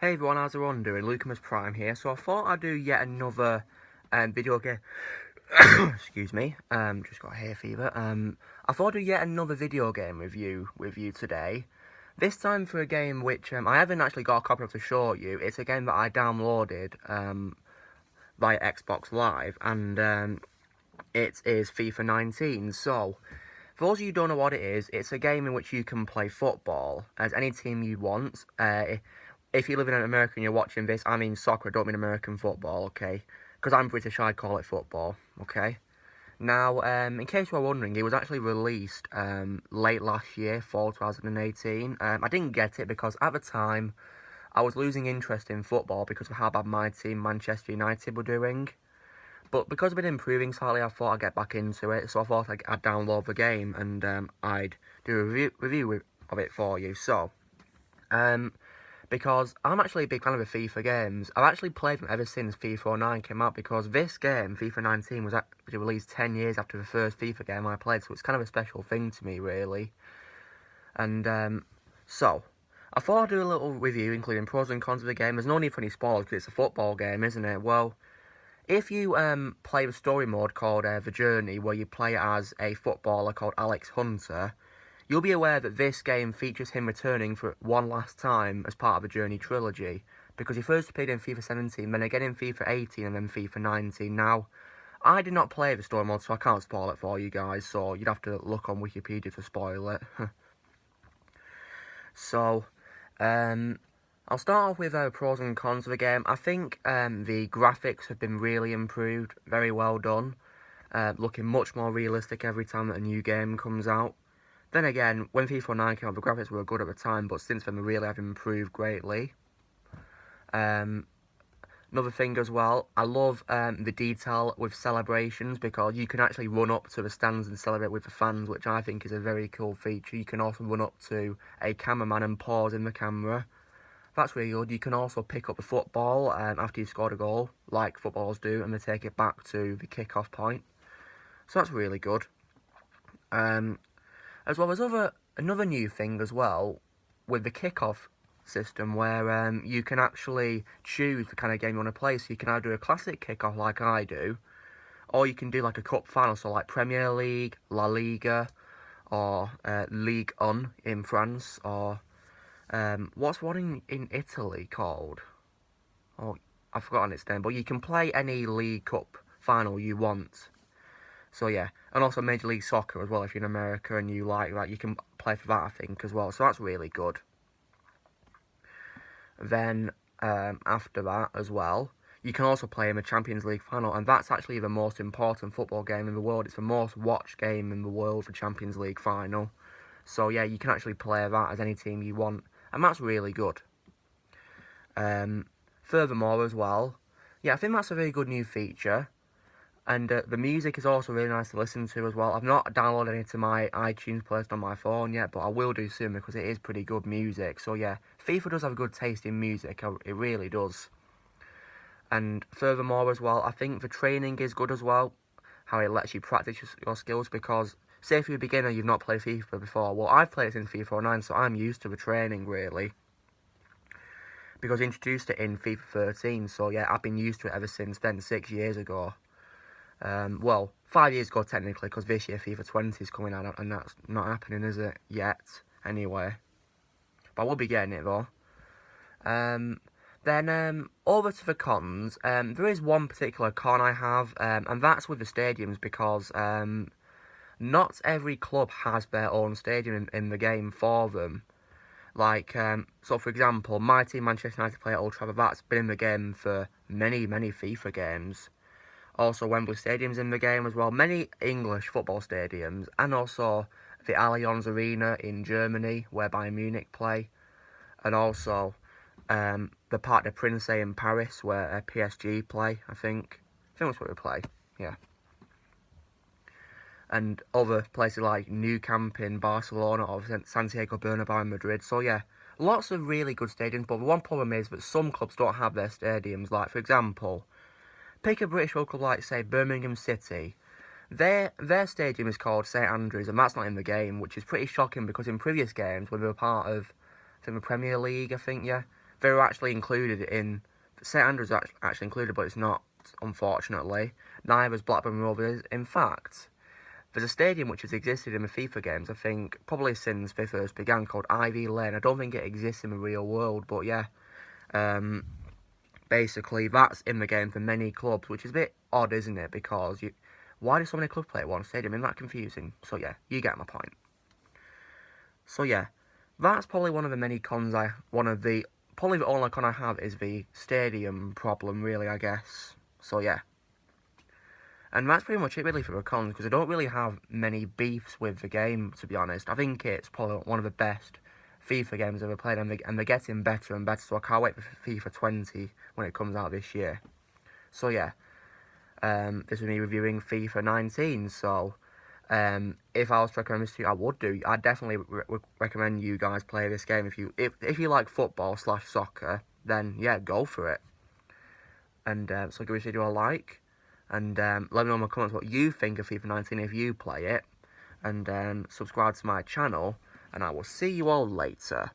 Hey everyone, how's everyone doing? Lucamus Prime here. So I thought I'd do yet another video game. Excuse me. Just got hay fever. I thought I'd do yet another video game review with you today. This time for a game which I haven't actually got a copy of to show you. It's a game that I downloaded via Xbox Live, and it is FIFA 19. So for those of you who don't know what it is, it's a game in which you can play football as any team you want. If you live in America and you're watching this, I mean soccer, I don't mean American football, okay? Because I'm British, I call it football, okay? Now, in case you were wondering, it was actually released late last year, fall 2018. I didn't get it because at the time, I was losing interest in football because of how bad my team, Manchester United, were doing. But because of it improving slightly, I thought I'd get back into it. So I thought I'd download the game and I'd do a review of it for you. So, because I'm actually a big fan of the FIFA games. I've actually played them ever since FIFA 09 came out, because this game, FIFA 19, was actually released 10 years after the first FIFA game I played, so it's kind of a special thing to me, really. And, so, I thought I'd do a little review, including pros and cons of the game. There's no need for any spoilers, because it's a football game, isn't it? Well, if you play the story mode called The Journey, where you play as a footballer called Alex Hunter, you'll be aware that this game features him returning for one last time as part of the Journey trilogy, because he first appeared in FIFA 17, then again in FIFA 18, and then FIFA 19. Now, I did not play the story mode, so I can't spoil it for you guys, so you'd have to look on Wikipedia to spoil it. So, I'll start off with pros and cons of the game. I think the graphics have been really improved, very well done, looking much more realistic every time that a new game comes out. Then again, when FIFA 9 came out, the graphics were good at the time, but since then they really have improved greatly. Another thing as well, I love the detail with celebrations, because you can actually run up to the stands and celebrate with the fans, which I think is a very cool feature. You can also run up to a cameraman and pause in the camera. That's really good. You can also pick up the football after you've scored a goal, like footballers do, and they take it back to the kick-off point. So that's really good. As well as another new thing as well, with the kick-off system, where you can actually choose the kind of game you want to play. So you can either do a classic kick-off like I do, or you can do like a cup final, so like Premier League, La Liga, or Ligue 1 in France, or what's one in Italy called? Oh, I've forgotten its name, but you can play any League Cup final you want. So yeah, and also Major League Soccer as well. If you're in America and you like that, you can play for that, I think, as well. So that's really good. Then after that as well, you can also play in the Champions League final, and that's actually the most important football game in the world. It's the most watched game in the world, the Champions League final. So yeah, you can actually play that as any team you want, and that's really good. Furthermore as well, yeah, I think that's a very good new feature. And the music is also really nice to listen to as well. I've not downloaded any to my iTunes playlist on my phone yet, but I will do soon, because it is pretty good music. So yeah, FIFA does have a good taste in music. It really does. And furthermore as well, I think the training is good as well. How it lets you practice your skills, because say if you're a beginner, you've not played FIFA before. Well, I've played it since FIFA 09, so I'm used to the training, really. Because I introduced it in FIFA 13, so yeah, I've been used to it ever since then, 6 years ago. Well, 5 years ago technically, because this year FIFA 20 is coming out, and that's not happening, is it? Yet, anyway. But I will be getting it, though. Then, over to the cons. There is one particular con I have, and that's with the stadiums, because not every club has their own stadium in the game for them. Like, so for example, my team, Manchester United, play at Old Trafford. That's been in the game for many, many FIFA games. Also, Wembley Stadium's in the game as well. Many English football stadiums, and also the Allianz Arena in Germany, where Bayern Munich play, and also the Parc des Princes in Paris, where PSG play. I think that's where we play. Yeah, and other places like Nou Camp in Barcelona, or Santiago Bernabeu in Madrid. So yeah, lots of really good stadiums. But the one problem is that some clubs don't have their stadiums. Like, for example, pick a British local like, say, Birmingham City. Their stadium is called St Andrews, and that's not in the game, which is pretty shocking, because in previous games, when they were part of, I think, the Premier League, yeah, they were actually included in... St Andrews actually included, but it's not, unfortunately. Neither is Blackburn Rovers. In fact, there's a stadium which has existed in the FIFA games, I think, probably since they first began, called Ivy Lane. I don't think it exists in the real world, but yeah. Basically, that's in the game for many clubs, which is a bit odd, isn't it? Because why do so many clubs play at one stadium? Isn't that confusing? So yeah, you get my point. So yeah, that's probably one of the many cons probably the only con I have is the stadium problem, really, I guess. So yeah. And that's pretty much it, really, for the cons, because I don't really have many beefs with the game, to be honest. I think it's probably one of the best FIFA games I've ever played, and they're getting better and better, so I can't wait for FIFA 20 when it comes out this year. So yeah, this is me reviewing FIFA 19, so if I was to recommend this to you, I would do. I'd definitely recommend you guys play this game. If you like football / soccer, then yeah, go for it. And so give this video a like, and let me know in the comments what you think of FIFA 19 if you play it, and subscribe to my channel, and I will see you all later.